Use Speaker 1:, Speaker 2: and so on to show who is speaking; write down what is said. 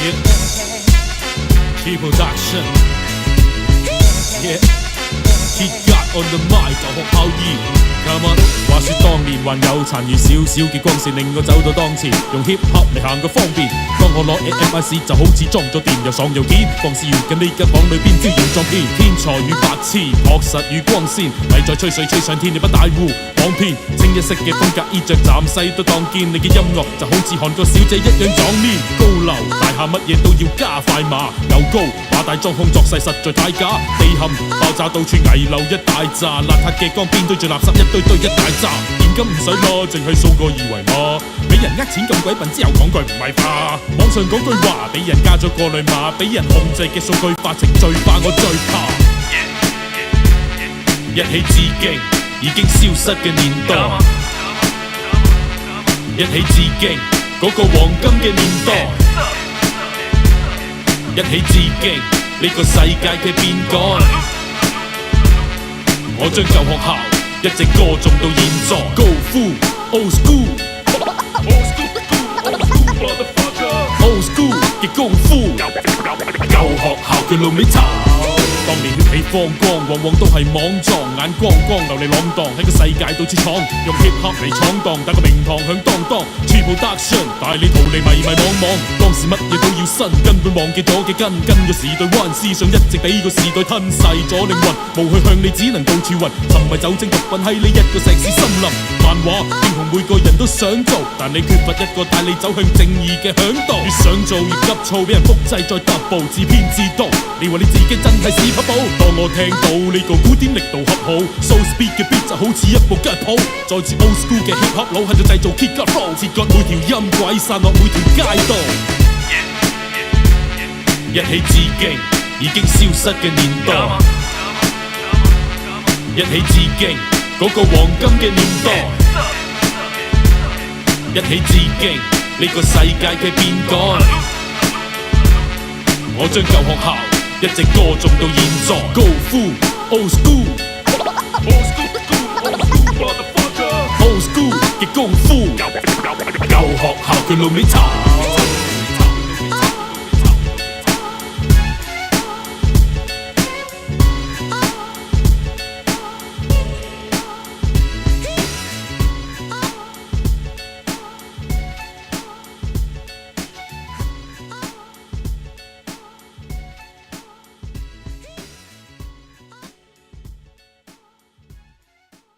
Speaker 1: Key production Kid God on the mic 就學校兒 Come on 話說當年還有殘餘少少嘅光線令我走到當前用 hip hop 嚟行個方便當我攞 AMIC 就好似裝咗電又爽又堅放肆如緊呢間房裏邊招搖撞騙天才與白痴樸實與光鮮咪再吹水吹上天你不大戶網騙清一色嘅風格衣着暫世都當見你嘅音樂就好似韓國小姐一樣撞面高樓大廈乜嘢都要加快馬又高馬大裝腔作勢實在太假地陷爆炸到處危樓一大扎邋遢嘅江邊堆住垃圾一堆堆一大扎現金唔使攞淨係掃個二維碼俾人呃錢咁鬼笨之後講句唔係吧網上講句話俾人加咗過濾碼俾人控制嘅數據化程序化我最怕一起致敬已經消失嘅年代一起致敬嗰個黃金嘅年代一起致敬呢個世界嘅變改我將舊學校一直歌頌到現在 Go full old school old school 嘅功夫舊學校嘅路尾頭當年血氣方剛往往都係莽撞眼光光流離浪蕩喺個世界到處闖用 hip hop 嚟闖蕩但個名堂響當當 True production 帶你逃離迷迷惘惘當時乜嘢都要新根本忘記咗嘅根跟個時代彎思想一直俾個時代吞噬咗靈魂無去向你只能到處暈沉迷酒精毒品喺呢一個石屎森林漫畫英雄每個人都想做但你缺乏一個帶你走向正義嘅響度越想做越急躁俾人複製再double自編自導你話你自己真係屎忽寶當我聽到呢個古典力度恰好 So speed 嘅 beat 就好似一部吉普再次 old school 嘅 hip hop 佬喺度製造 Kid God flow 切割每條音軌散落每條街道一起致敬已經消失嘅年代一起致敬嗰個黃金嘅年代一起致敬呢個世界嘅變改我將舊學校一直歌頌到現在 Go full old school old school 嘅功夫舊學校嘅路尾頭